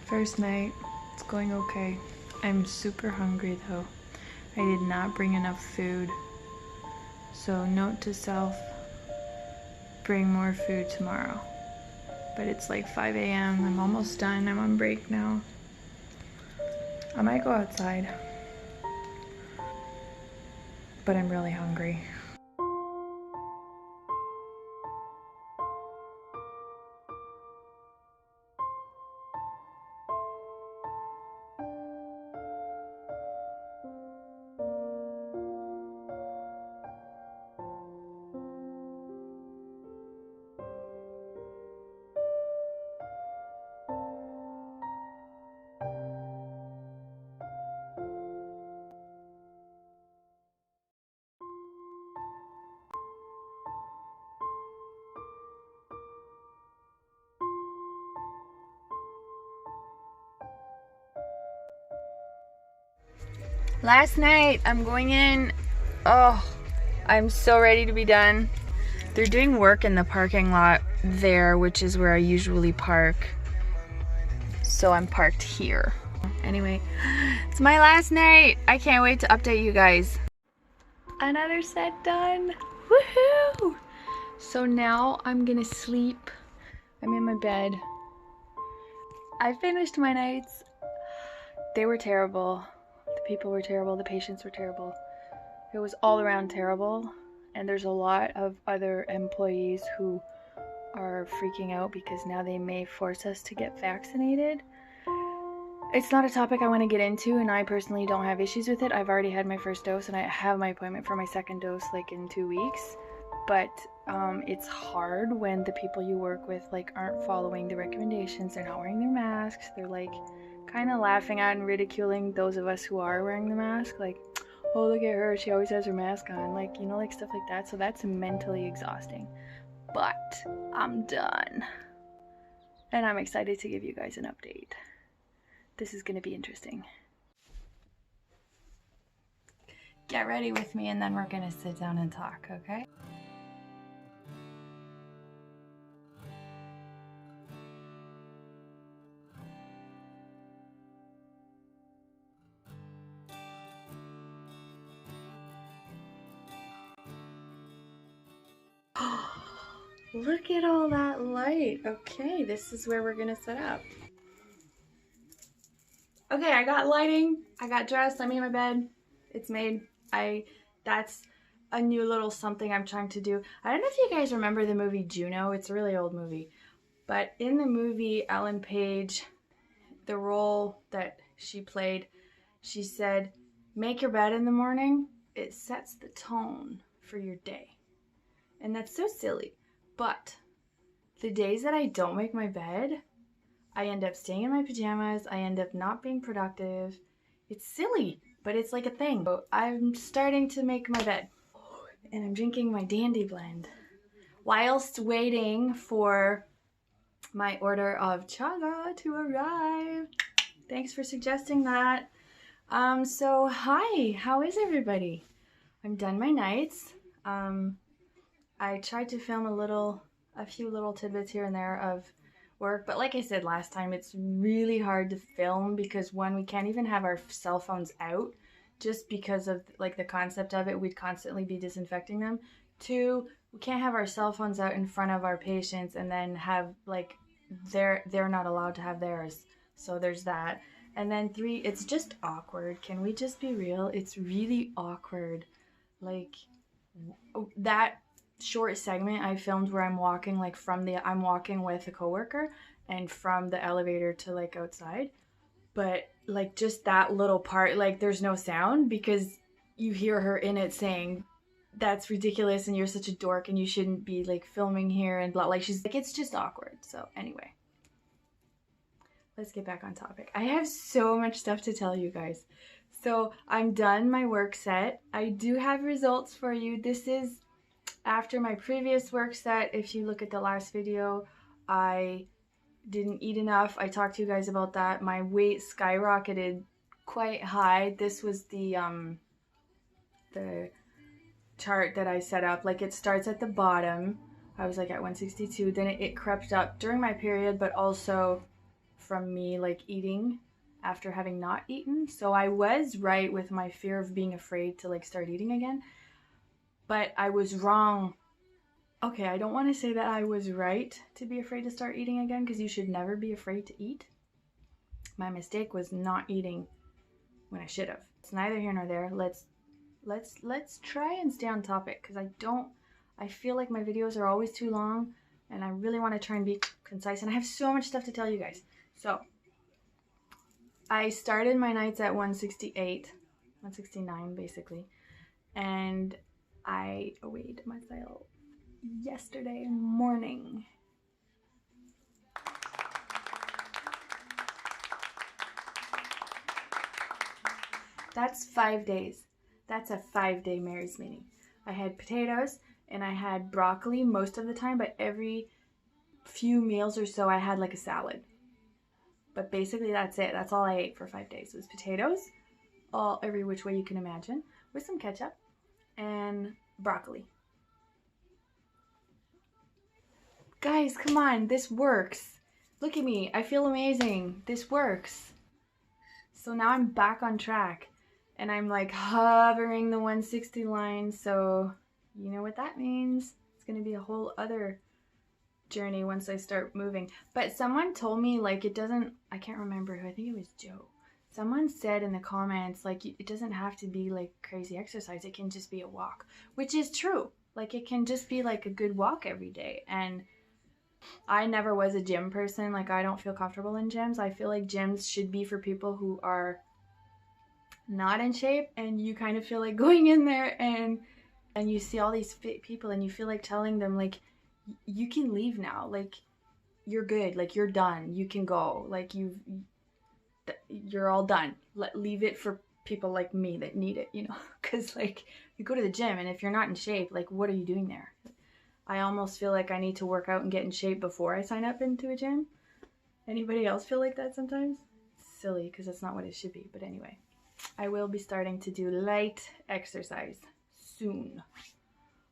First night, it's going okay. I'm super hungry though. I did not bring enough food. So note to self, bring more food tomorrow. But it's like 5 a.m. I'm almost done. I'm on break now. I might go outside. But I'm really hungry. Last night, I'm going in. Oh, I'm so ready to be done. They're doing work in the parking lot there, which is where I usually park. So I'm parked here. Anyway, it's my last night. I can't wait to update you guys. Another set done. Woohoo! So now I'm gonna sleep. I'm in my bed. I finished my nights. They were terrible. The people were terrible. The patients were terrible. It was all around terrible. And there's a lot of other employees who are freaking out because now they may force us to get vaccinated. It's not a topic I want to get into, and I personally don't have issues with it. I've already had my first dose, and I have my appointment for my second dose like in 2 weeks. But it's hard when the people you work with like aren't following the recommendations. They're not wearing their masks. They're like kind of laughing at and ridiculing those of us who are wearing the mask. Like, oh, look at her, she always has her mask on. Like, you know, like stuff like that. So that's mentally exhausting. But I'm done. And I'm excited to give you guys an update. This is gonna be interesting. Get ready with me and then we're gonna sit down and talk, okay? Look at all that light. Okay, this is where we're gonna set up. Okay, I got lighting, I got dressed, I'm in my bed. It's made. That's a new little something I'm trying to do. I don't know if you guys remember the movie Juno. It's a really old movie. But in the movie, Ellen Page, the role that she played, she said, make your bed in the morning. It sets the tone for your day. And that's so silly. But the days that I don't make my bed, I end up staying in my pajamas. I end up not being productive. It's silly, but it's like a thing. So I'm starting to make my bed. And I'm drinking my Dandy Blend whilst waiting for my order of chaga to arrive. Thanks for suggesting that. So hi, how is everybody? I'm done my nights. I tried to film a few little tidbits here and there of work, but like I said last time, it's really hard to film because one, we can't even have our cell phones out just because of like the concept of it. We'd constantly be disinfecting them. Two, we can't have our cell phones out in front of our patients and then have like they're not allowed to have theirs. So there's that. And then three, it's just awkward. Can we just be real? It's really awkward. Like that short segment I filmed where I'm walking like I'm walking with a coworker and from the elevator to like outside, but like just that little part, like there's no sound because you hear her in it saying that's ridiculous and you're such a dork and you shouldn't be like filming here and blah, like she's like, it's just awkward. So anyway, let's get back on topic. I have so much stuff to tell you guys. So I'm done my work set. I do have results for you. This is after my previous work set. If you look at the last video, I didn't eat enough. I talked to you guys about that. My weight skyrocketed quite high. This was the chart that I set up. Like it starts at the bottom. I was like at 162. Then it crept up during my period, but also from me like eating after having not eaten. So I was right with my fear of being afraid to like start eating again, but I was wrong. Okay, I don't want to say that I was right to be afraid to start eating again, because you should never be afraid to eat. My mistake was not eating when I should have. It's neither here nor there. Let's try and stay on topic, because I feel like my videos are always too long, and I really want to try and be concise, and I have so much stuff to tell you guys. So I started my nights at 168, 169 basically, and I weighed myself yesterday morning. That's 5 days. That's a 5-day Mary's Mini. I had potatoes and I had broccoli most of the time, but every few meals or so I had like a salad. But basically that's it. That's all I ate for 5 days. It was potatoes, every which way you can imagine, with some ketchup, and broccoli. Guys, come on, this works. Look at me, I feel amazing. This works. So now I'm back on track, and I'm like hovering the 160 line, so you know what that means. It's gonna be a whole other journey once I start moving. But someone told me, like, it doesn't, I can't remember who, I think it was Joe. Someone said in the comments, like, it doesn't have to be like crazy exercise, it can just be a walk, which is true. Like, it can just be like a good walk every day. And I never was a gym person. Like, I don't feel comfortable in gyms. I feel like gyms should be for people who are not in shape, and you kind of feel like going in there and you see all these fit people and you feel like telling them, like, you can leave now, like, you're good, like, you're done, you can go, like, you're all done. Leave it for people like me that need it, you know, because like, you go to the gym and if you're not in shape, like, what are you doing there? I almost feel like I need to work out and get in shape before I sign up into a gym. Anybody else feel like that sometimes? It's silly, because that's not what it should be. But anyway, I will be starting to do light exercise soon.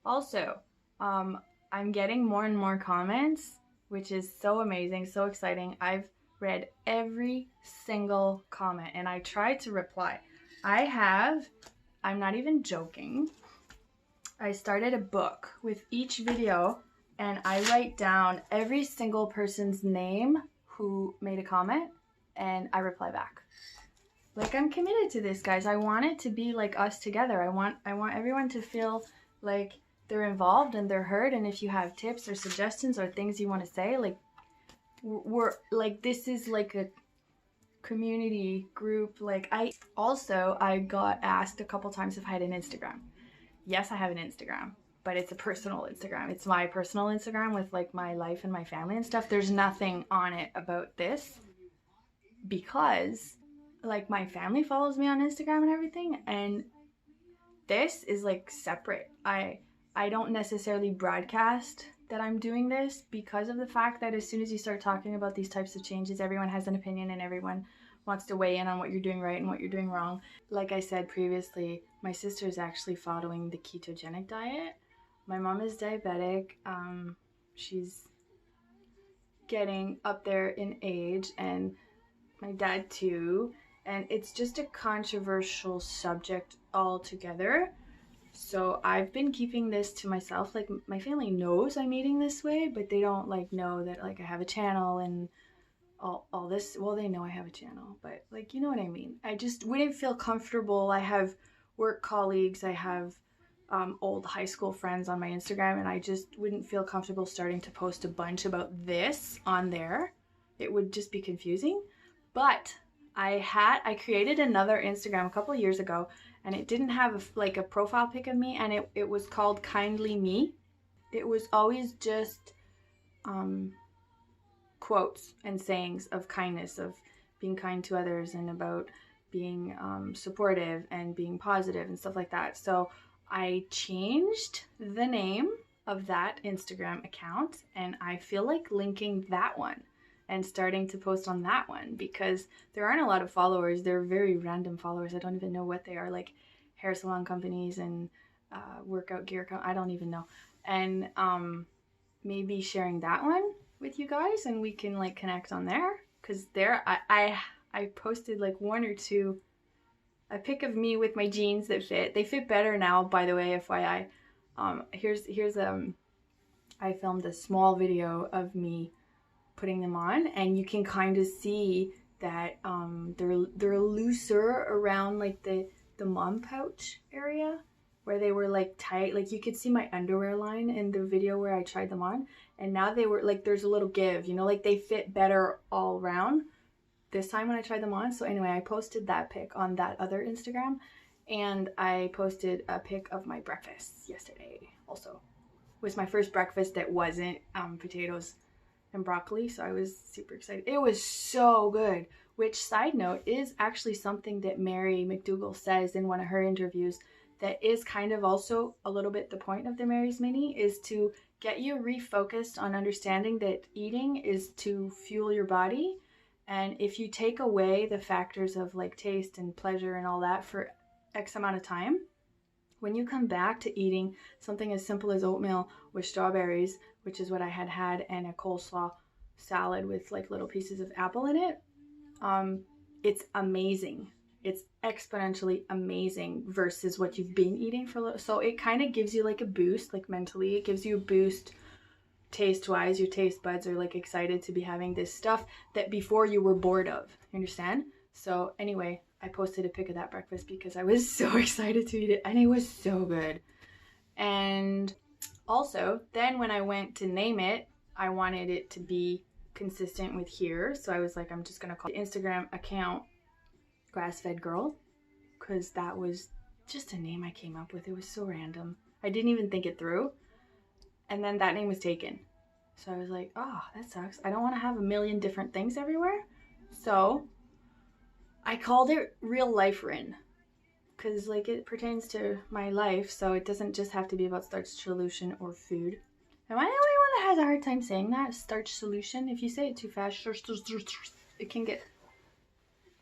Also, I'm getting more and more comments, which is so amazing, so exciting. I've read every single comment and I try to reply. I'm not even joking, I started a book with each video, and I write down every single person's name who made a comment, and I reply back. Like, I'm committed to this, guys. I want it to be like us together. I want everyone to feel like they're involved and they're heard. And if you have tips or suggestions or things you want to say, like, we're like, this is like a community group. Like, I got asked a couple times if I had an Instagram. Yes, I have an Instagram, but it's a personal Instagram. It's my personal Instagram with like my life and my family and stuff. There's nothing on it about this, because like my family follows me on Instagram and everything, and this is like separate. I don't necessarily broadcast that I'm doing this, because of the fact that as soon as you start talking about these types of changes, everyone has an opinion and everyone wants to weigh in on what you're doing right and what you're doing wrong. Like I said previously, my sister is actually following the ketogenic diet. My mom is diabetic. She's getting up there in age, and my dad too. And it's just a controversial subject altogether. So I've been keeping this to myself. Like, my family knows I'm eating this way, but they don't like know that like I have a channel and all this. Well, they know I have a channel, but like, you know what I mean. I just wouldn't feel comfortable. I have work colleagues, I have old high school friends on my Instagram, and I just wouldn't feel comfortable starting to post a bunch about this on there. It would just be confusing. But I created another Instagram a couple years ago, and it didn't have like a profile pic of me, and it was called Kindly Me. It was always just quotes and sayings of kindness, of being kind to others, and about being supportive and being positive and stuff like that. So I changed the name of that Instagram account, and I feel like linking that one and starting to post on that one, because there aren't a lot of followers. They're very random followers. I don't even know what they are, like hair salon companies and workout gear I don't even know. And maybe sharing that one with you guys, and we can like connect on there. because there I posted like one or two, a pic of me with my jeans that fit. They fit better now, by the way, FYI. Here's I filmed a small video of me putting them on, and you can kind of see that they're looser around like the mom pouch area where they were like tight. Like you could see my underwear line in the video where I tried them on, and now they were like, there's a little give, you know, like they fit better all around this time when I tried them on. So anyway, I posted that pic on that other Instagram, and I posted a pic of my breakfast yesterday also. It was my first breakfast that wasn't potatoes and broccoli, so I was super excited. It was so good, which, side note, is actually something that Mary McDougall says in one of her interviews that is kind of also a little bit the point of the Mary's Mini, is to get you refocused on understanding that eating is to fuel your body. And if you take away the factors of like taste and pleasure and all that for X amount of time, when you come back to eating something as simple as oatmeal with strawberries, which is what I had, and a coleslaw salad with like little pieces of apple in it, it's amazing. It's exponentially amazing versus what you've been eating for a little. So it kind of gives you like a boost, like mentally. It gives you a boost taste-wise. Your taste buds are like excited to be having this stuff that before you were bored of. You understand? So anyway, I posted a pic of that breakfast because I was so excited to eat it, and it was so good. And also, then when I went to name it, I wanted it to be consistent with here. So I was like, I'm just going to call the Instagram account Grass-Fed Girl, because that was just a name I came up with. It was so random. I didn't even think it through. And then that name was taken. So I was like, oh, that sucks. I don't want to have a million different things everywhere. So I called it Realliferyn, because like it pertains to my life, so it doesn't just have to be about StarchSolution or food. Am I the only one that has a hard time saying that? StarchSolution? If you say it too fast, it can get...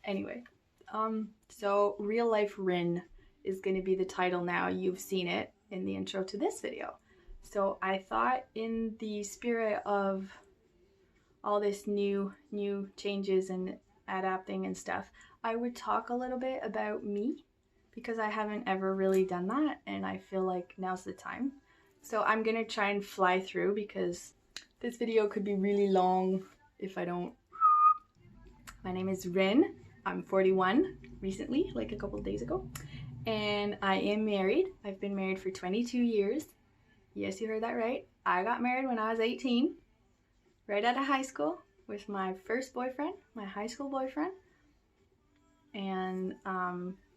Anyway, so Realliferyn is going to be the title now. You've seen it in the intro to this video. So I thought, in the spirit of all this new changes and adapting and stuff, I would talk a little bit about me, because I haven't ever really done that, and I feel like now's the time. So I'm gonna try and fly through, because this video could be really long if I don't. My name is Ryn. I'm 41 recently, like a couple of days ago, and I am married. I've been married for 22 years. Yes, you heard that right. I got married when I was 18, right out of high school, with my first boyfriend, my high school boyfriend. And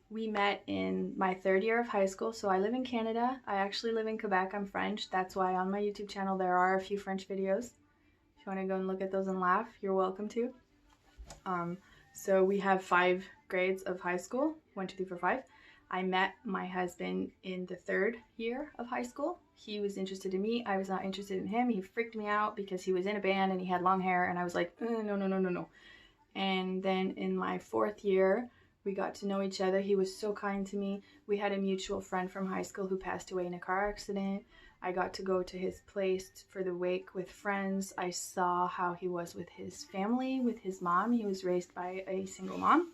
we met in my third year of high school. So I live in Canada. I actually live in Quebec. I'm French. That's why on my YouTube channel there are a few French videos. If you want to go and look at those and laugh, you're welcome to. So we have 5 grades of high school, 1, 2, 3, 4, 5. I met my husband in the third year of high school. He was interested in me. I was not interested in him. He freaked me out because he was in a band and he had long hair, and I was like, no. And then in my 4th year, we got to know each other. He was so kind to me. We had a mutual friend from high school who passed away in a car accident. I got to go to his place for the wake with friends. I saw how he was with his family, with his mom. He was raised by a single mom,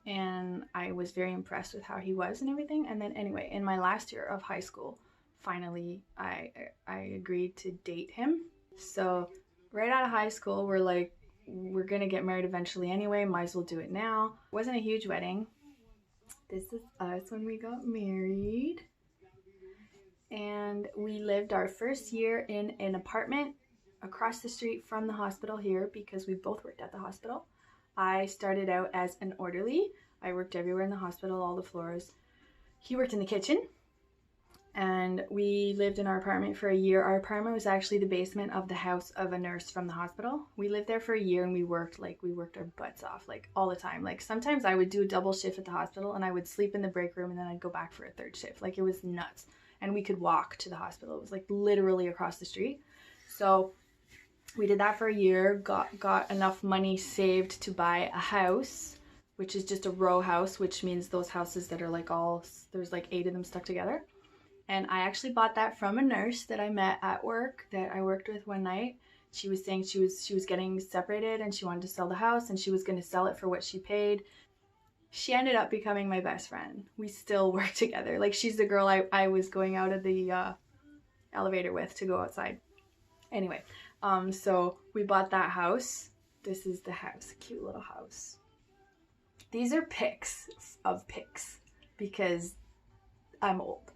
and I was very impressed with how he was and everything. And then anyway, in my last year of high school, finally I agreed to date him. So right out of high school, we're like, we're gonna get married eventually anyway, might as well do it now. It wasn't a huge wedding. This is us when we got married. And we lived our first year in an apartment across the street from the hospital here, because we both worked at the hospital. I started out as an orderly. I worked everywhere in the hospital, all the floors. He worked in the kitchen. And we lived in our apartment for a year. Our apartment was actually the basement of the house of a nurse from the hospital. We lived there for a year, and we worked our butts off, like all the time. Like sometimes I would do a double shift at the hospital, and I would sleep in the break room, and then I'd go back for a 3rd shift. Like it was nuts. And we could walk to the hospital. It was like literally across the street. So we did that for a year, got enough money saved to buy a house, which is just a row house, which means those houses that are like there's like 8 of them stuck together. And I actually bought that from a nurse that I met at work, that I worked with one night. She was saying she was getting separated and she wanted to sell the house and she was going to sell it for what she paid. She ended up becoming my best friend. We still work together. Like, she's the girl I was going out of the elevator with to go outside. Anyway, so we bought that house. This is the house, a cute little house. These are pics of pics because I'm old.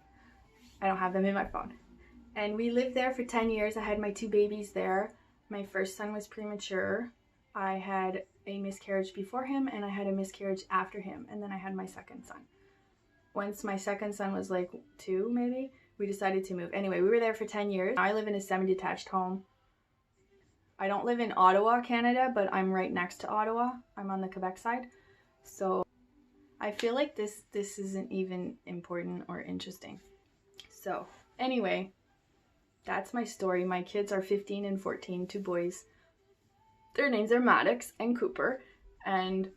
I don't have them in my phone. And we lived there for 10 years. I had my 2 babies there. My first son was premature. I had a miscarriage before him and I had a miscarriage after him. And then I had my second son. Once my second son was like 2 maybe, we decided to move. Anyway, we were there for 10 years. Now I live in a semi-detached home. I don't live in Ottawa, Canada, but I'm right next to Ottawa. I'm on the Quebec side. So I feel like this isn't even important or interesting. So anyway, that's my story. My kids are 15 and 14, 2 boys. Their names are Maddox and Cooper, and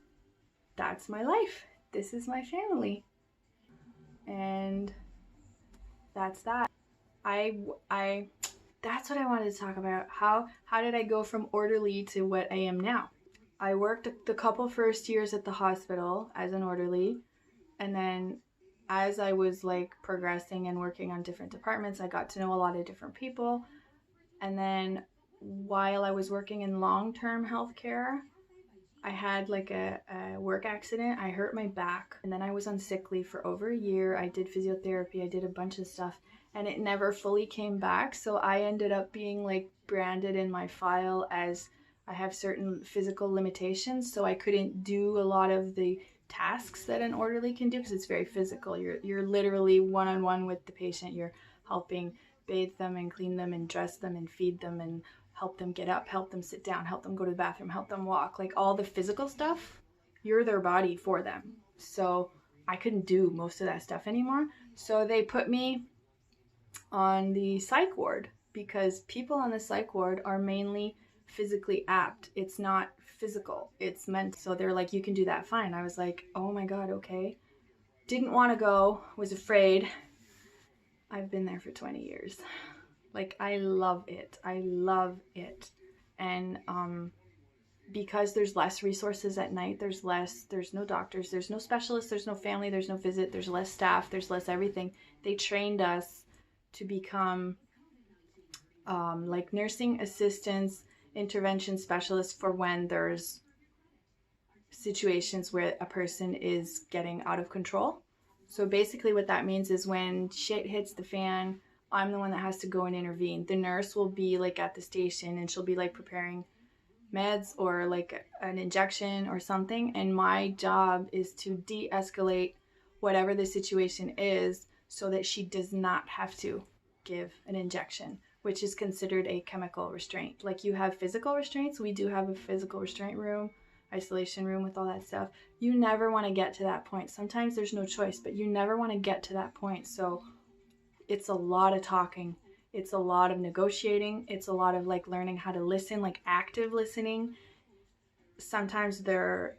that's my life. This is my family. And that's that. That's what I wanted to talk about. How did I go from orderly to what I am now? I worked the couple first years at the hospital as an orderly, and then as I was like progressing and working on different departments, I got to know a lot of different people. And then while I was working in long-term healthcare, I had like a work accident. I hurt my back, and then I was on sick leave for over a year. I did physiotherapy, I did a bunch of stuff, and it never fully came back. So I ended up being like branded in my file as I have certain physical limitations, so I couldn't do a lot of the tasks that an orderly can do because it's very physical. You're literally one-on-one with the patient. You're helping bathe them and clean them and dress them and feed them and help them get up, help them sit down, help them go to the bathroom, help them walk. Like all the physical stuff, you're their body for them. So I couldn't do most of that stuff anymore. So they put me on the psych ward because people on the psych ward are mainly physically apt. It's not physical, it's mental. So they're like, you can do that fine. I was like, oh my God, okay. Didn't want to go, was afraid. I've been there for 20 years. Like, I love it. I love it. And because there's less resources at night, there's no doctors, there's no specialists, there's no family, there's no visit, there's less staff, there's less everything. They trained us to become like nursing assistants, intervention specialists for when there's situations where a person is getting out of control. So basically what that means is when shit hits the fan, I'm the one that has to go and intervene. The nurse will be like at the station and she'll be like preparing meds or like an injection or something. And my job is to de-escalate whatever the situation is so that she does not have to give an injection, which is considered a chemical restraint. Like you have physical restraints. We do have a physical restraint room, isolation room with all that stuff. You never want to get to that point. Sometimes there's no choice, but you never want to get to that point. So it's a lot of talking. It's a lot of negotiating. It's a lot of like learning how to listen, like active listening. Sometimes they're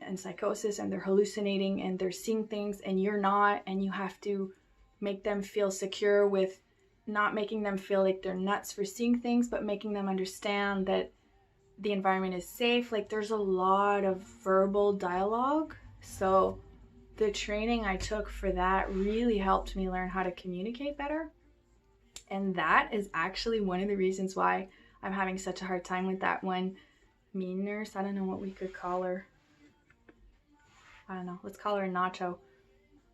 in psychosis and they're hallucinating and they're seeing things and you're not, and you have to make them feel secure with not making them feel like they're nuts for seeing things, but making them understand that the environment is safe. Like there's a lot of verbal dialogue. So the training I took for that really helped me learn how to communicate better. And that is actually one of the reasons why I'm having such a hard time with that one mean nurse. I don't know what we could call her. I don't know. Let's call her Nacho.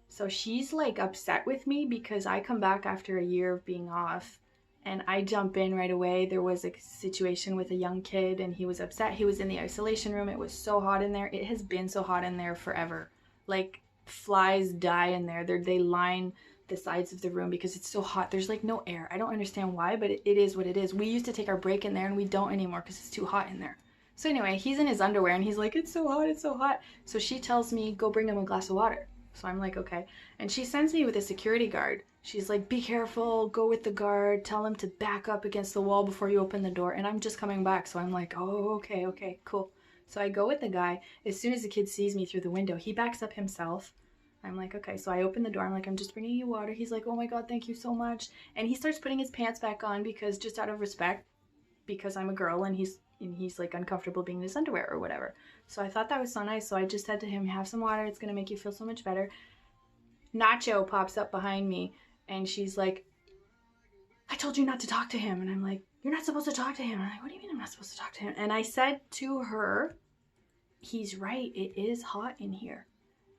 So she's like upset with me because I come back after a year of being off and I jump in right away. There was a situation with a young kid and he was upset. He was in the isolation room. It was so hot in there. It has been so hot in there forever. Like flies die in there. They line the sides of the room because it's so hot. There's like no air. I don't understand why, but it is what it is. We used to take our break in there and we don't anymore because it's too hot in there. So anyway, he's in his underwear and he's like, it's so hot, it's so hot. So she tells me, go bring him a glass of water. So I'm like, okay. And she sends me with a security guard. She's like, be careful, go with the guard, tell him to back up against the wall before you open the door. And I'm just coming back. So I'm like, oh, okay, cool. So I go with the guy. As soon as the kid sees me through the window, he backs up himself. I'm like, okay. So I open the door. I'm like, I'm just bringing you water. He's like, oh my God, thank you so much. And he starts putting his pants back on because just out of respect. because I'm a girl and he's like uncomfortable being in his underwear or whatever. So I thought that was so nice. So I just said to him, have some water. It's going to make you feel so much better. Nacho pops up behind me and she's like, I told you not to talk to him. And I'm like, you're not supposed to talk to him. I'm like, what do you mean I'm not supposed to talk to him? And I said to her, he's right. It is hot in here.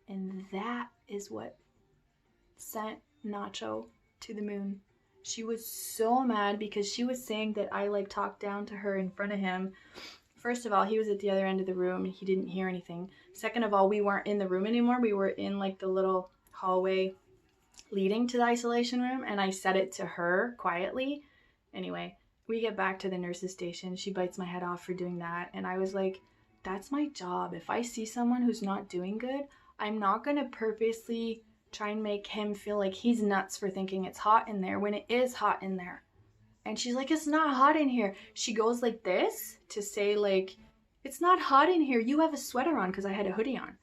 And that is what sent Nacho to the moon. She was so mad because she was saying that I like talked down to her in front of him. First of all, he was at the other end of the room and he didn't hear anything. Second of all, we weren't in the room anymore. We were in like the little hallway leading to the isolation room, and I said it to her quietly. Anyway, we get back to the nurse's station. She bites my head off for doing that, and I was like, that's my job. If I see someone who's not doing good, I'm not going to purposely try and make him feel like he's nuts for thinking it's hot in there when it is hot in there. And she's like, it's not hot in here. She goes like this to say like, it's not hot in here. You have a sweater on, because I had a hoodie on.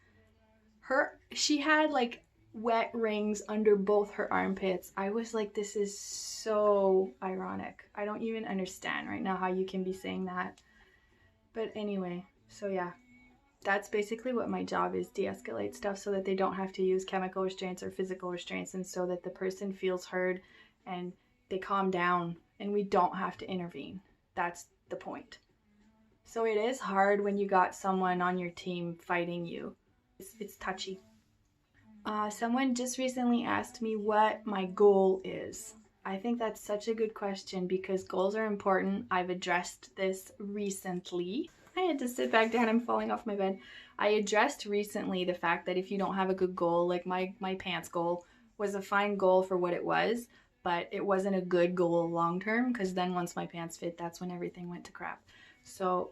She had like wet rings under both her armpits. I was like, this is so ironic. I don't even understand right now how you can be saying that. But anyway, so yeah. That's basically what my job is, de-escalate stuff so that they don't have to use chemical restraints or physical restraints, and so that the person feels heard and they calm down and we don't have to intervene. That's the point. So it is hard when you got someone on your team fighting you. It's touchy. Someone just recently asked me what my goal is. I think that's such a good question because goals are important. I've addressed this recently. I had to sit back down. I'm falling off my bed. I addressed recently the fact that if you don't have a good goal, like my pants goal was a fine goal for what it was, but it wasn't a good goal long term, because then once my pants fit, that's when everything went to crap. So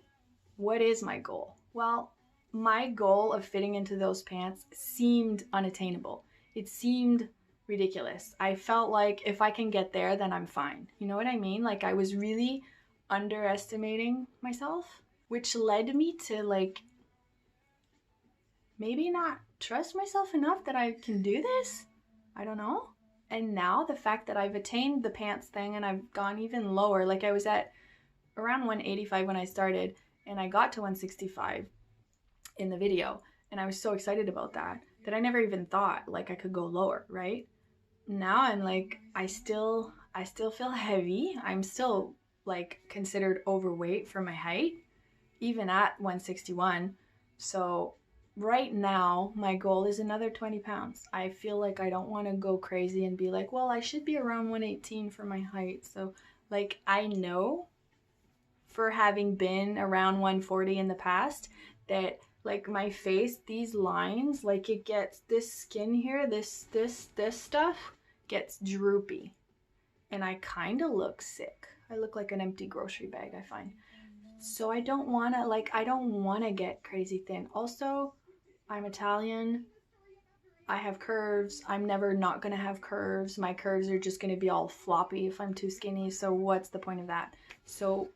what is my goal? Well, my goal of fitting into those pants seemed unattainable. It seemed ridiculous. I felt like if I can get there, then I'm fine. You know what I mean? Like I was really underestimating myself, which led me to like maybe not trust myself enough that I can do this. I don't know. And now the fact that I've attained the pants thing and I've gone even lower, like I was at around 185 when I started and I got to 165 in the video, and I was so excited about that I never even thought like I could go lower, right? Now I'm like, I still feel heavy. I'm still like considered overweight for my height, even at 161. So right now my goal is another 20 pounds. I feel like I don't want to go crazy and be like, well, I should be around 118 for my height. So like I know for having been around 140 in the past that like my face, these lines, like it gets, this skin here, this stuff gets droopy. And I kind of look sick. I look like an empty grocery bag, I find. So I don't want to get crazy thin. Also, I'm Italian. I have curves. I'm never not going to have curves. My curves are just going to be all floppy if I'm too skinny. So what's the point of that? So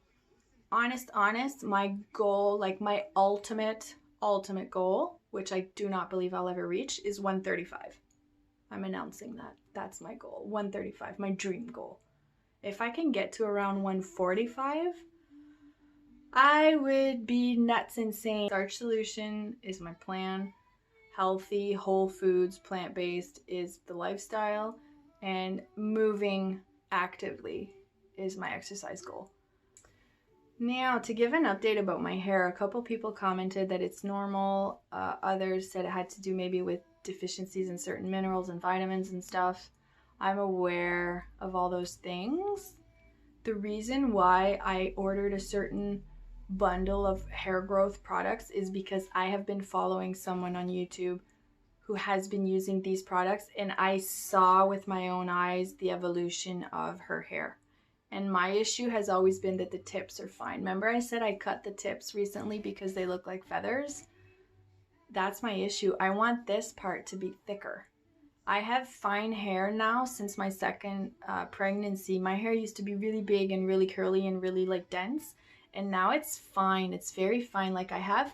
honest, my goal, like my ultimate goal, which I do not believe I'll ever reach, is 135. I'm announcing that. That's my goal. 135, my dream goal. If I can get to around 145, I would be nuts insane. StarchSolution is my plan. Healthy, whole foods, plant-based is the lifestyle. And moving actively is my exercise goal. Now, to give an update about my hair, a couple people commented that it's normal. Others said it had to do maybe with deficiencies in certain minerals and vitamins and stuff. I'm aware of all those things. The reason why I ordered a certain bundle of hair growth products is because I have been following someone on YouTube who has been using these products, and I saw with my own eyes the evolution of her hair. And my issue has always been that the tips are fine. Remember I said I cut the tips recently because they look like feathers? That's my issue. I want this part to be thicker. I have fine hair now since my second pregnancy. My hair used to be really big and really curly and really like dense. And now it's fine. It's very fine. Like I have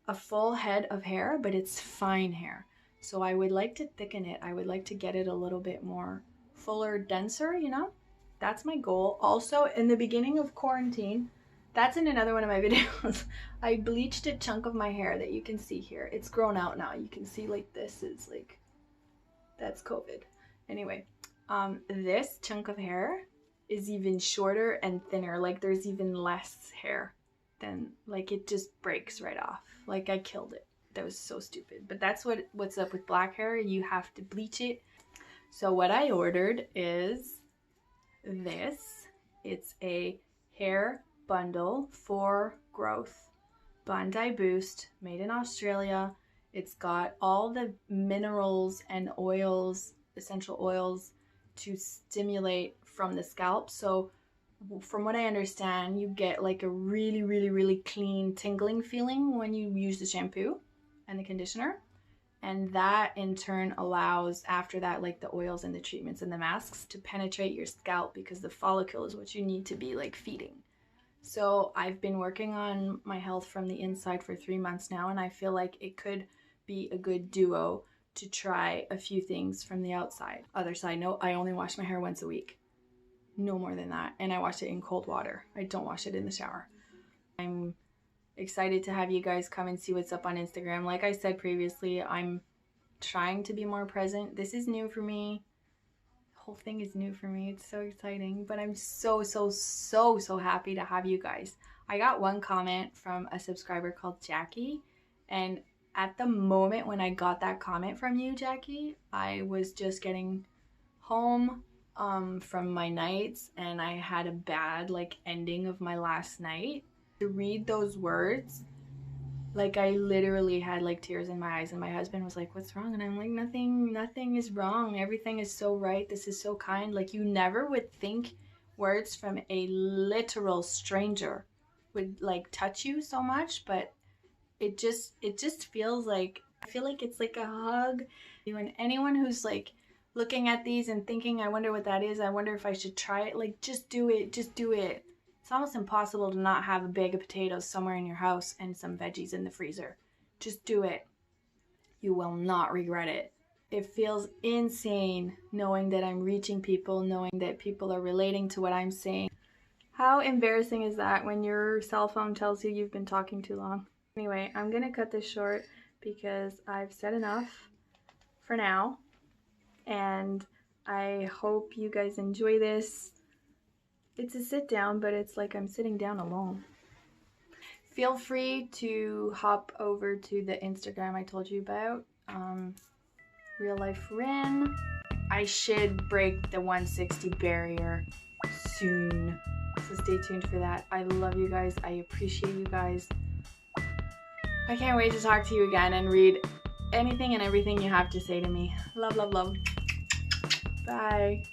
a full head of hair, but it's fine hair. So I would like to thicken it. I would like to get it a little bit more fuller, denser, you know? That's my goal. Also, in the beginning of quarantine, That's in another one of my videos. I bleached a chunk of my hair that you can see here. It's grown out now. You can see like this is like, that's COVID. Anyway, this chunk of hair is even shorter and thinner. Like there's even less hair than, like it just breaks right off. Like I killed it. That was so stupid. But that's what's up with black hair. You have to bleach it. So what I ordered is this. It's a hair bundle for growth. Bondi Boost, made in Australia. It's got all the minerals and oils, essential oils, to stimulate from the scalp. So from what I understand, you get like a really, really, really clean tingling feeling when you use the shampoo and the conditioner. And that in turn allows, after that, like the oils and the treatments and the masks to penetrate your scalp, because the follicle is what you need to be like feeding. So I've been working on my health from the inside for 3 months now, and I feel like it could be a good duo to try a few things from the outside. Other side note, I only wash my hair once a week. No more than that. And I wash it in cold water. I don't wash it in the shower. I'm excited to have you guys come and see what's up on Instagram. Like I said previously, I'm trying to be more present. This is new for me. The whole thing is new for me. It's so exciting, but I'm so happy to have you guys. I got one comment from a subscriber called Jackie, and at the moment when I got that comment from you, Jackie, I was just getting home from my nights, and I had a bad like ending of my last night. To read those words, like I literally had like tears in my eyes, and my husband was like, "What's wrong?" And I'm like, nothing is wrong. Everything is so right. This is so kind. Like you never would think words from a literal stranger would like touch you so much, but it just feels like, I feel like it's like a hug. And anyone who's like looking at these and thinking, I wonder what that is, I wonder if I should try it, like just do it, just do it. It's almost impossible to not have a bag of potatoes somewhere in your house and some veggies in the freezer. Just do it. You will not regret it. It feels insane knowing that I'm reaching people, knowing that people are relating to what I'm saying. How embarrassing is that when your cell phone tells you you've been talking too long? Anyway, I'm gonna cut this short because I've said enough for now, and I hope you guys enjoy this. It's a sit down, but it's like I'm sitting down alone. Feel free to hop over to the Instagram I told you about, Realliferyn. I should break the 160 barrier soon, so stay tuned for that. I love you guys. I appreciate you guys. I can't wait to talk to you again and read anything and everything you have to say to me. Love, love, love. Bye.